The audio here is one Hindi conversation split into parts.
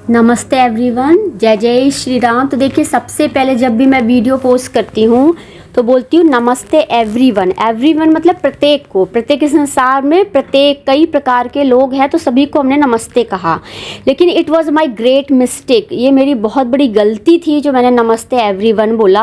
नमस्ते एवरीवन, जय जय श्री राम। तो देखिए, सबसे पहले जब भी मैं वीडियो पोस्ट करती हूँ तो बोलती हूँ नमस्ते एवरीवन। एवरीवन मतलब प्रत्येक को, प्रत्येक संसार में प्रत्येक कई प्रकार के लोग हैं, तो सभी को हमने नमस्ते कहा। लेकिन it was my great mistake, ये मेरी बहुत बड़ी गलती थी जो मैंने नमस्ते एवरीवन बोला।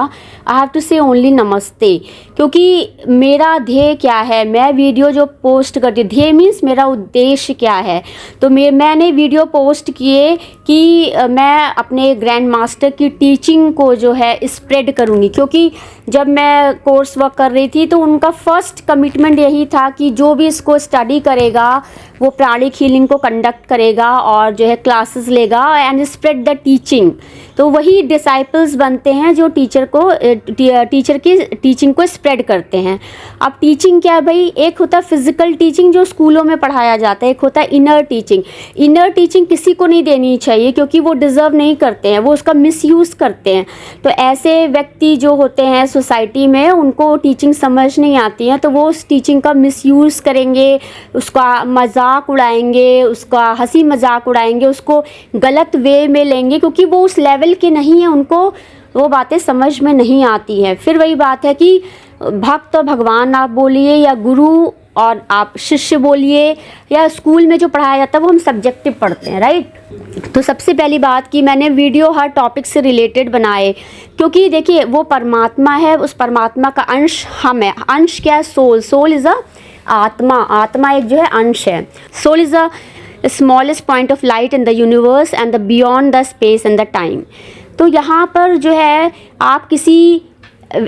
आई हैव टू से ओनली नमस्ते, क्योंकि मेरा ध्येय क्या है, मैं वीडियो जो पोस्ट करती, ध्येय मीन्स मेरा उद्देश्य क्या है। तो मैंने वीडियो पोस्ट किए कि मैं अपने ग्रैंड मास्टर की टीचिंग को जो है स्प्रेड करूँगी, क्योंकि जब मैं कोर्स वर्क कर रही थी तो उनका फर्स्ट कमिटमेंट यही था कि जो भी इसको स्टडी करेगा वो प्राणिक हीलिंग को कंडक्ट करेगा और जो है क्लासेस लेगा एंड स्प्रेड द टीचिंग। तो वही डिसाइपल्स बनते हैं जो टीचर की टीचिंग को स्प्रेड करते हैं। अब टीचिंग क्या है भाई, एक होता है फिजिकल टीचिंग जो स्कूलों में पढ़ाया जाता है, एक होता है इनर टीचिंग। इनर टीचिंग किसी को नहीं देनी चाहिए क्योंकि वो डिज़र्व नहीं करते हैं, वो उसका मिसयूज़ करते हैं। तो ऐसे व्यक्ति जो होते हैं सोसाइटी में, उनको टीचिंग समझ नहीं आती है तो वो उस टीचिंग का मिसयूज़ करेंगे, उसका मजाक उड़ाएंगे, उसका हंसी मजाक उड़ाएंगे, उसको गलत वे में लेंगे क्योंकि वो उस लेवल के नहीं है, उनको वो बातें समझ में नहीं आती है। फिर वही बात है कि भक्त और भगवान आप बोलिए या गुरु और आप शिष्य बोलिए या स्कूल में जो पढ़ाया जाता है वो हम सब्जेक्टिव पढ़ते हैं, राइट। तो सबसे पहली बात कि मैंने वीडियो हर टॉपिक से रिलेटेड बनाए, क्योंकि देखिए वो परमात्मा है, उस परमात्मा का अंश हम है। अंश क्या है? सोल। सोल इज़ अ आत्मा। आत्मा एक जो है अंश है। Soul is a smallest point of light in the universe and the beyond the space and the time. तो यहाँ पर जो है आप किसी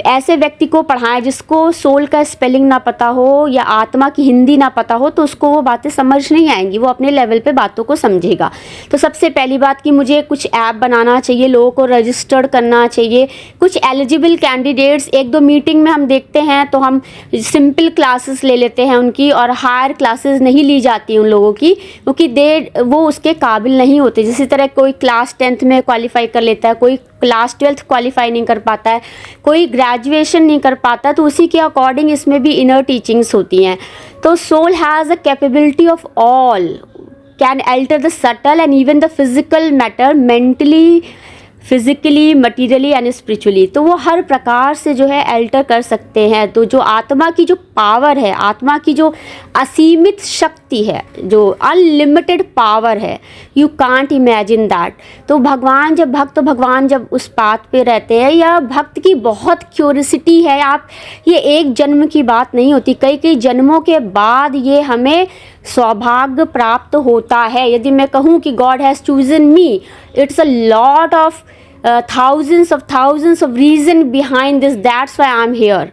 ऐसे व्यक्ति को पढ़ाएं जिसको सोल का स्पेलिंग ना पता हो या आत्मा की हिंदी ना पता हो, तो उसको वो बातें समझ नहीं आएंगी, वो अपने लेवल पे बातों को समझेगा। तो सबसे पहली बात कि मुझे कुछ ऐप बनाना चाहिए, लोगों को रजिस्टर्ड करना चाहिए, कुछ एलिजिबल कैंडिडेट्स। एक दो मीटिंग में हम देखते हैं तो हम सिंपल क्लासेस ले लेते हैं उनकी, और हायर क्लासेस नहीं ली जाती उन लोगों की क्योंकि वो उसके काबिल नहीं होते। जिसी तरह कोई क्लास 10th में क्वालिफाई कर लेता है, कोई क्लास 12th क्वालिफाई नहीं कर पाता है, कोई ग्रेजुएशन नहीं कर पाता, तो उसी के अकॉर्डिंग इसमें भी इनर टीचिंग्स होती हैं। तो soul has a capability of all, can alter the subtle and even the physical matter, mentally, physically, materially and spiritually. तो वो हर प्रकार से जो है अल्टर कर सकते हैं। तो जो आत्मा की जो पावर है, आत्मा की जो असीमित शक्ति है, जो अनलिमिटेड पावर है, यू कांट इमेजिन दैट। तो भगवान जब उस बात पे रहते हैं, या भक्त की बहुत क्यूरियोसिटी है, आप ये एक जन्म की बात नहीं होती, कई कई जन्मों के बाद ये हमें सौभाग्य प्राप्त होता है। यदि मैं कहूँ कि God has chosen me, it's a lot of thousands of reason behind this, that's why I'm here।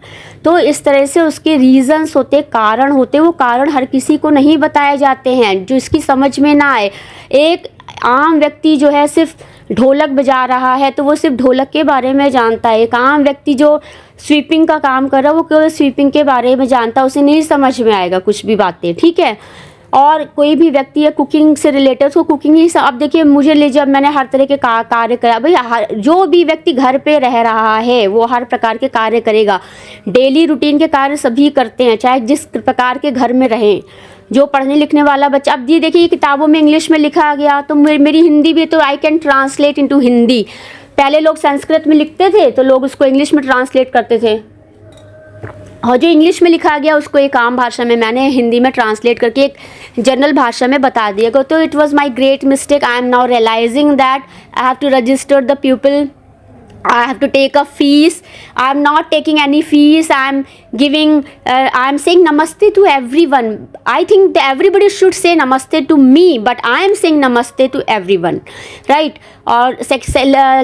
तो इस तरह से उसके रीजंस होते, कारण होते, वो कारण हर किसी को नहीं बताए जाते हैं जो इसकी समझ में ना आए। एक आम व्यक्ति जो है सिर्फ ढोलक बजा रहा है तो वो सिर्फ ढोलक के बारे में जानता है। एक आम व्यक्ति जो स्वीपिंग का काम कर रहा है वो केवल स्वीपिंग के बारे में जानता है, उसे नहीं समझ में आएगा कुछ भी बातें, ठीक है। और कोई भी व्यक्ति है कुकिंग से रिलेटेड, तो कुकिंग ही अब देखिए मुझे ले, जब मैंने हर तरह के कार्य करा, भाई जो भी व्यक्ति घर पे रह रहा है वो हर प्रकार के कार्य करेगा। डेली रूटीन के कार्य सभी करते हैं, चाहे जिस प्रकार के घर में रहें। जो पढ़ने लिखने वाला बच्चा, अब ये देखिए किताबों में इंग्लिश में लिखा गया, तो मेरी हिंदी भी, तो I can translate into Hindi. पहले लोग संस्कृत में लिखते थे तो लोग उसको इंग्लिश में ट्रांसलेट करते थे, और जो इंग्लिश में लिखा गया उसको एक आम भाषा में मैंने हिंदी में ट्रांसलेट करके एक जनरल भाषा में बता दिया गया। तो it was my great mistake. I am now realizing that I have to register the people, I have to take a fees. I am not taking any fees. I am saying namaste to everyone. I think that everybody should say namaste to me, but I am saying namaste to everyone, right? और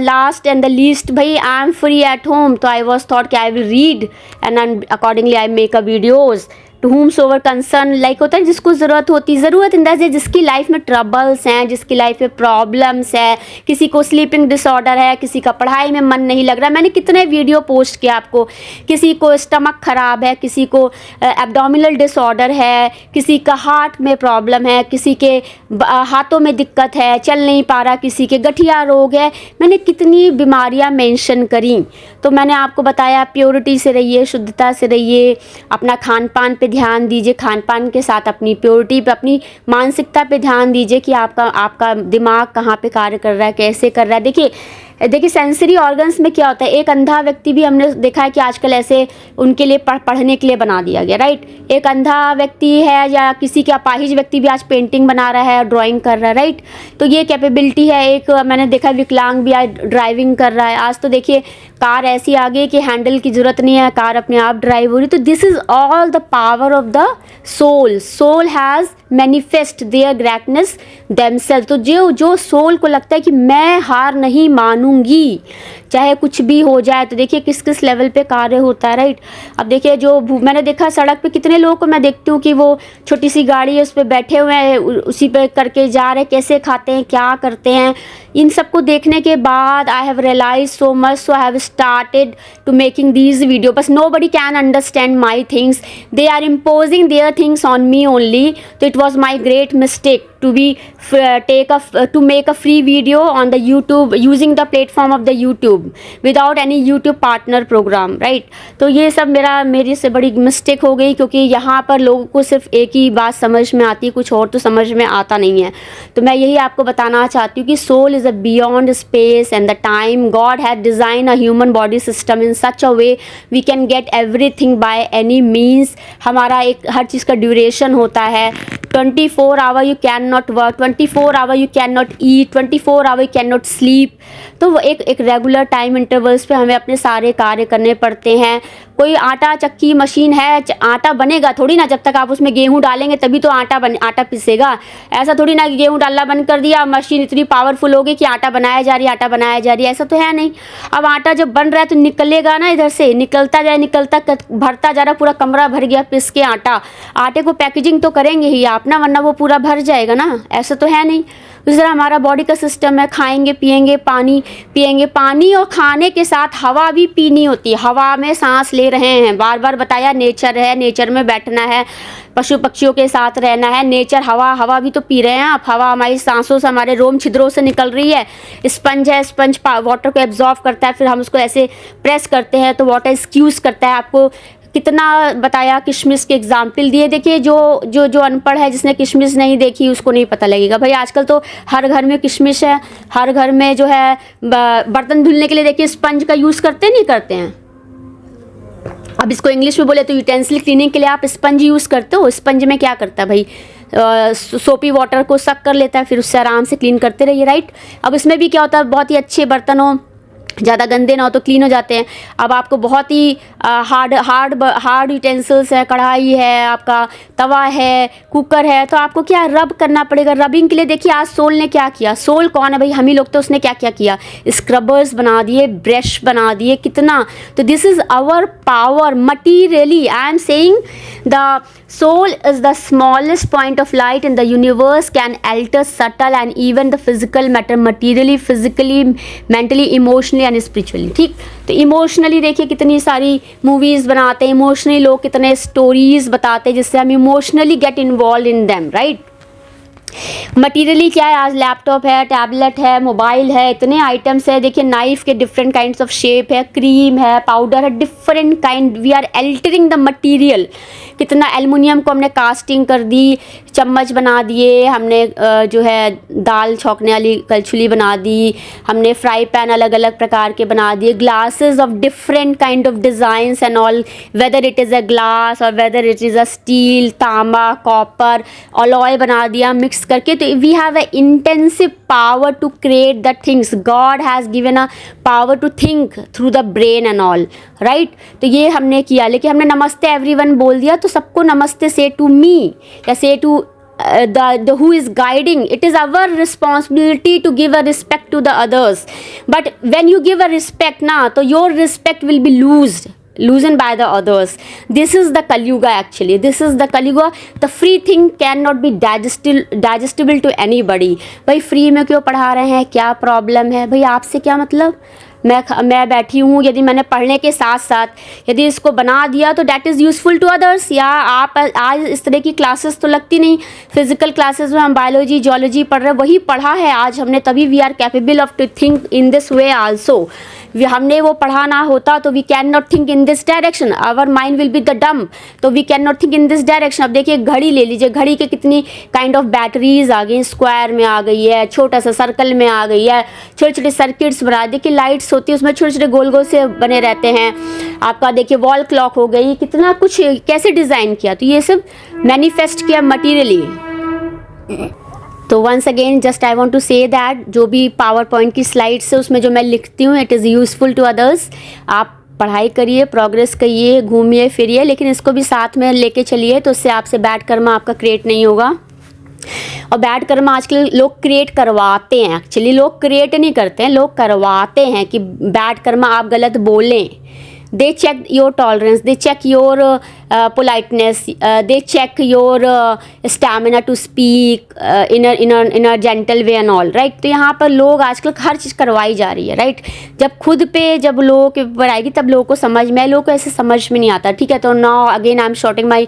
last and the least, भाई I am free at home, तो I was thought कि I will read and accordingly I make a videos to whomsoever concern, like होता है जिसको ज़रूरत इन दैट, जिसकी लाइफ में ट्रबल्स हैं, जिसकी लाइफ में प्रॉब्लम्स है, किसी को स्लीपिंग डिसऑर्डर है, किसी का पढ़ाई में मन नहीं लग रहा। मैंने कितने वीडियो पोस्ट किया आपको, किसी को स्टमक ख़राब है, किसी को एब्डोमिनल डिसऑर्डर है, किसी का हार्ट में प्रॉब्लम है, किसी के हाथों में दिक्कत है, चल नहीं पा रहा, किसी के गठिया रोग है। मैंने कितनी बीमारियां मेंशन करी। तो मैंने आपको बताया प्योरिटी से रहिए, शुद्धता से रहिए, अपना खान पान पे ध्यान दीजिए, खान पान के साथ अपनी प्योरिटी पे, अपनी मानसिकता पे ध्यान दीजिए कि आपका दिमाग कहाँ पे कार्य कर रहा है, कैसे कर रहा है। देखिए सेंसरी ऑर्गन्स में क्या होता है, एक अंधा व्यक्ति भी हमने देखा है कि आजकल ऐसे उनके लिए पढ़ने के लिए बना दिया गया, राइट। एक अंधा व्यक्ति है या किसी का अपाहिज व्यक्ति भी आज पेंटिंग बना रहा है, ड्राइंग कर रहा है, राइट। तो ये कैपेबिलिटी है। एक मैंने देखा विकलांग भी आज ड्राइविंग कर रहा है। आज तो देखिए कार ऐसी आ गई कि हैंडल की जरूरत नहीं है, कार अपने आप ड्राइव हो रही। तो this is all the power of the soul. Soul has manifest their greatness themself. तो जो सोल को लगता है कि मैं हार नहीं मानूंगी चाहे कुछ भी हो जाए, तो देखिए किस किस लेवल पे कार्य होता है, राइट। अब देखिए मैंने देखा सड़क पे कितने लोगों को मैं देखती हूँ कि वो छोटी सी गाड़ी है उस पर बैठे हुए हैं, उसी पे करके जा रहे हैं, कैसे खाते हैं, क्या करते हैं। इन सबको देखने के बाद I have realize so much, so I have started to making these video, but nobody can understand my things. They are imposing their things on me only. So it was my great mistake to make a free video on the YouTube using the platform of the YouTube without any YouTube partner program, right? तो ये सब मेरी से बड़ी मिस्टेक हो गई, क्योंकि यहाँ पर लोगों को सिर्फ एक ही बात समझ में आती है, कुछ और तो समझ में आता नहीं है। तो मैं यही आपको बताना चाहती हूँ कि soul is a beyond space and the time. God had design a human body system in such a way we can get everything by any means. हमारा एक हर चीज़ का ड्यूरेशन होता है। 24 hour you can not work, 24 hour you can not eat, 24 hour you can not sleep. तो वो एक रेगुलर टाइम इंटरवल्स पे हमें अपने सारे कार्य करने पड़ते हैं। कोई आटा चक्की मशीन है, आटा बनेगा थोड़ी ना, जब तक आप उसमें गेहूं डालेंगे तभी तो आटा पिसेगा। ऐसा थोड़ी ना कि गेहूं डालना बंद कर दिया, मशीन इतनी पावरफुल होगी कि आटा बनाया जा रही है, ऐसा तो है नहीं। अब आटा जब बन रहा है तो निकलेगा ना, इधर से निकलता भरता जा रहा, पूरा कमरा भर गया पिस के आटे को पैकेजिंग तो करेंगे ही आप ना, वरना वो पूरा भर जाएगा ना, ऐसा तो है नहीं। उस तरह हमारा बॉडी का सिस्टम है, खाएंगे पिएंगे, पानी और खाने के साथ हवा भी पीनी होती है। हवा में सांस ले रहे हैं, बार बार बताया, नेचर है, नेचर में बैठना है, पशु पक्षियों के साथ रहना है। नेचर हवा भी तो पी रहे हैं आप। हवा हमारी सांसों से, हमारे रोम छिद्रों से निकल रही है। स्पंज है, स्पंज वाटर को एब्जॉर्व करता है, फिर हम उसको ऐसे प्रेस करते हैं तो वाटर स्क्यूज करता है। आपको कितना बताया, किशमिश के एग्जाम्पल दिए। देखिए जो अनपढ़ है, जिसने किशमिश नहीं देखी उसको नहीं पता लगेगा। भाई आजकल तो हर घर में किशमिश है, हर घर में जो है बर्तन धुलने के लिए देखिए स्पंज का यूज़ करते नहीं करते हैं। अब इसको इंग्लिश में बोले तो यूटेंसिल क्लीनिंग के लिए आप स्पंज यूज़ करते हो। स्पंज में क्या करता है भाई, सोपी वाटर को सक कर लेता है, फिर उससे आराम से क्लीन करते रहिए, राइट। अब इसमें भी क्या होता है, बहुत ही अच्छे बर्तन हो, ज़्यादा गंदे ना हो तो क्लीन हो जाते हैं। अब आपको बहुत ही हार्ड यूटेंसिल्स है, कढ़ाई है, आपका तवा है, कुकर है, तो आपको क्या रब करना पड़ेगा। रबिंग के लिए देखिए आज सोल ने क्या किया, सोल कौन है भाई, हम ही लोग, तो उसने क्या क्या किया, स्क्रबर्स बना दिए, ब्रश बना दिए, कितना। तो this is our power materially. I am saying the soul is the smallest point of light in the universe, can alter subtle and even the physical matter materially, physically, mentally, emotionally and spiritually, ठीक। तो इमोशनली देखिए कितनी सारी मूवीज़ बनाते हैं, इमोशनली लोग कितने स्टोरीज़ बताते हैं जिससे हम emotionally get involve in them, right. Materially क्या है, आज लैपटॉप है, टैबलेट है, मोबाइल है, इतने आइटम्स है। देखिए नाइफ के डिफरेंट काइंड्स ऑफ शेप है, क्रीम है, पाउडर है, different kind. We are altering the material. कितना एल्युमिनियम को हमने कास्टिंग कर दी, चम्मच बना दिए हमने, जो है दाल छौंकने वाली कलछुली बना दी हमने, फ्राई पैन अलग अलग प्रकार के बना दिए, glasses of different kind of designs and all, whether it is a glass और whether it is a steel, तांबा, कॉपर, अलॉय बना दिया मिक्स करके। तो we have a intensive power to create the things. God has given a power to think through the brain and all, right. तो ये हमने किया, लेकिन हमने नमस्ते एवरीवन बोल दिया तो सबको नमस्ते से टू मी या से to the who is guiding. It is our responsibility to give a respect to the others, but when you give a respect na, so your respect will be loosened by the others. This is the Kali Yuga actually. This is the Kali Yuga. The free thing cannot be digestible to anybody. भाई फ्री में क्यों पढ़ा रहे हैं, क्या प्रॉब्लम है भाई, आपसे क्या मतलब। मैं बैठी हूँ, यदि मैंने पढ़ने के साथ साथ यदि इसको बना दिया तो that is useful to others. या आप आज इस तरह की क्लासेस तो लगती नहीं, फिजिकल क्लासेस में हम बायोलॉजी जियोलॉजी पढ़ रहे हैं, वही पढ़ा है आज हमने, तभी we are capable of to think in this way also. हमने वो पढ़ा ना होता तो we can not think in this direction, our mind will be the dumb, तो we can not think in this direction. अब देखिए घड़ी ले लीजिए, घड़ी के कितनी काइंड ऑफ बैटरीज आ गई, स्क्वायर में आ गई है, छोटा सा सर्कल में आ गई है, छोटे छोटे सर्किट्स बना, देखिए लाइट्स होती है उसमें छोटे छोटे गोल गोल से बने रहते हैं। आपका देखिए वॉल क्लॉक हो गई, कितना कुछ कैसे डिज़ाइन किया, तो ये सब मैनिफेस्ट किया मटीरियली। तो once again just I want to say that जो भी पावर पॉइंट की स्लाइड्स है उसमें जो मैं लिखती हूँ it is useful to others. आप पढ़ाई करिए, प्रोग्रेस करिए, घूमिए फिरिए, लेकिन इसको भी साथ में लेके चलिए, तो उससे आपसे बैड कर्मा आपका क्रिएट नहीं होगा। और बैड कर्मा आजकल लोग क्रिएट करवाते हैं, एक्चुअली लोग क्रिएट नहीं करते हैं, लोग करवाते हैं कि बैड कर्मा आप गलत बोलें। they check your tolerance, they check your politeness, they check your stamina to speak in a gentle way and all, right? तो यहाँ पर लोग आजकल हर चीज़ करवाई जा रही है, right? जब खुद पे जब लोगों के ऊपर आएगी तब लोगों को समझ में, लोगों को ऐसे समझ में नहीं आता, ठीक है? तो now again I am shorting my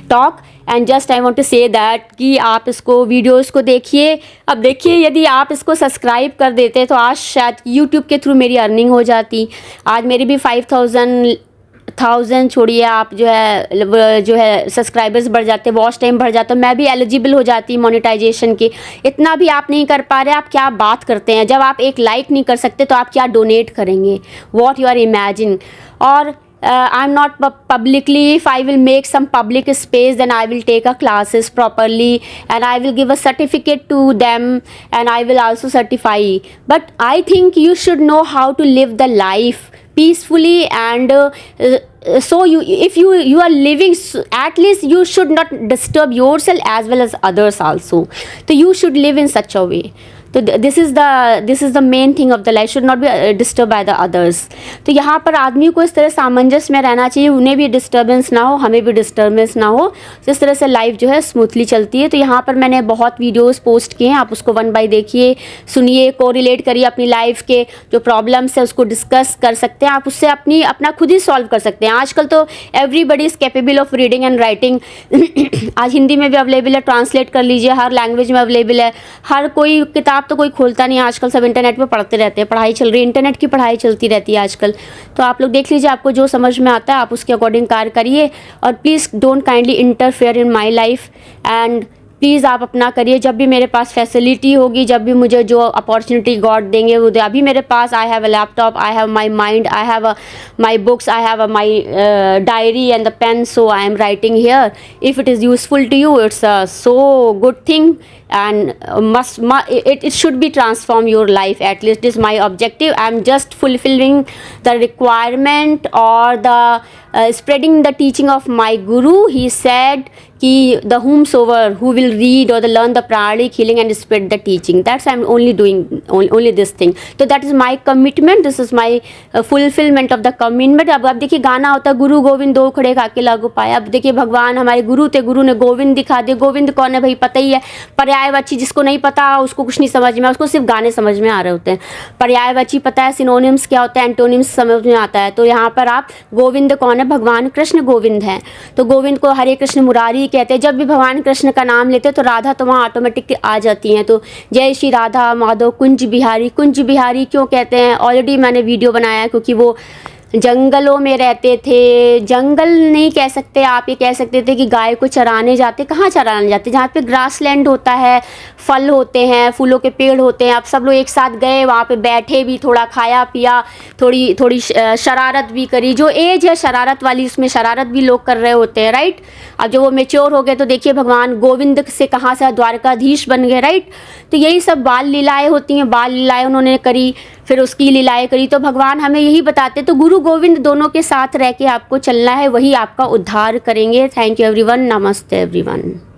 talk and just I want to say that कि आप इसको वीडियोस को देखिए। अब देखिए यदि आप इसको सब्सक्राइब कर देते तो आज शायद यूट्यूब के थ्रू मेरी अर्निंग हो जाती। आज मेरी भी 5,000 छोड़िए, आप जो है सब्सक्राइबर्स बढ़ जाते, वॉच टाइम बढ़ जाता, मैं भी एलिजिबल हो जाती मोनेटाइजेशन की। इतना भी आप नहीं कर पा रहे, आप क्या बात करते हैं? जब आप एक लाइक नहीं कर सकते तो आप क्या डोनेट करेंगे? What you are imagine. और I'm not publicly, if I will make some public space then I will take a classes properly and I will give a certificate to them and I will also certify. But I think you should know how to live the life peacefully and so if you are living, at least you should not disturb yourself as well as others also. So you should live in such a way. तो this is the main thing of the life, should not be disturb by the others. तो यहाँ पर आदमी को इस तरह सामंजस्य में रहना चाहिए, उन्हें भी डिस्टर्बेंस ना हो, हमें भी डिस्टर्बेंस ना हो, तो इस तरह से लाइफ जो है स्मूथली चलती है। तो यहाँ पर मैंने बहुत वीडियोस पोस्ट किए हैं, आप उसको 1 बाय देखिए, सुनिए, को रिलेट करिए, अपनी लाइफ के जो प्रॉब्लम्स है उसको डिस्कस कर सकते हैं, आप उससे अपना खुद ही सॉल्व कर सकते हैं। आजकल तो everybody is capable of reading and writing. आज हिंदी में भी अवेलेबल है, ट्रांसलेट कर लीजिए, हर लैंग्वेज में अवेलेबल है। हर कोई किताब तो कोई खोलता नहीं आजकल, सब इंटरनेट पे पढ़ते रहते हैं, पढ़ाई चल रही है, इंटरनेट की पढ़ाई चलती रहती है आजकल। तो आप लोग देख लीजिए, आपको जो समझ में आता है आप उसके अकॉर्डिंग कार्य करिए। और please don't kindly interfere in my life and please आप अपना करिए। जब भी मेरे पास फैसिलिटी होगी, जब भी मुझे जो अपॉर्चुनिटी गॉड देंगे वो दे। अभी मेरे पास I have a laptop, I have my mind, I have my books, I have my diary and the pen, so I am writing here. If it is useful to you it's a so good thing and it should be transform your life, at least this is my objective. I am just fulfilling the requirement or the spreading the teaching of my guru. He said कि the whomsoever who will read or the learn the pranic healing and spread the teaching, that's I'm only doing only this thing. So that is my commitment, this is my fulfillment of the commitment. अब देखिए गाना होता है गुरु गोविंद दो खड़े खाके लागू पाया। अब देखिए भगवान हमारे गुरु थे, गुरु ने गोविंद दिखा दिए। गोविंद कौन है भाई पता ही है, पर्यायवाची, जिसको नहीं पता उसको कुछ नहीं समझ में, उसको सिर्फ गाने समझ में आ रहे होते हैं। पर्यायवाची पता है, सिनोनिम्स क्या होता है, एंटोनिम्स समझ में आता है। तो यहाँ पर आप गोविंद कौन है, भगवान कृष्ण गोविंद हैं। तो गोविंद को हरे कृष्ण मुरारी कहते हैं। जब भी भगवान कृष्ण का नाम लेते हैं तो राधा तो वहाँ ऑटोमेटिक आ जाती हैं। तो जय श्री राधा माधव कुंज बिहारी। कुंज बिहारी क्यों कहते हैं, ऑलरेडी मैंने वीडियो बनाया है, क्योंकि वो जंगलों में रहते थे। जंगल नहीं कह सकते आप, ये कह सकते थे कि गाय को चराने जाते। कहाँ चराने जाते, जहाँ पे ग्रास लैंड होता है, फल होते हैं, फूलों के पेड़ होते हैं। आप सब लोग एक साथ गए, वहाँ पे बैठे भी, थोड़ा खाया पिया, थोड़ी शरारत भी करी। जो एज है शरारत वाली, उसमें शरारत भी लोग कर रहे होते हैं, राइट। अब जब वो मेच्योर हो गए तो देखिए भगवान गोविंद से कहाँ से द्वारकाधीश बन गए, राइट। तो यही सब बाल लीलाएँ होती हैं, बाल लीलाएँ उन्होंने करी, फिर उसकी लीलाएँ करी। तो भगवान हमें यही बताते, तो गुरु गोविंद दोनों के साथ रह के आपको चलना है, वही आपका उद्धार करेंगे। थैंक यू एवरीवन, नमस्ते एवरीवन।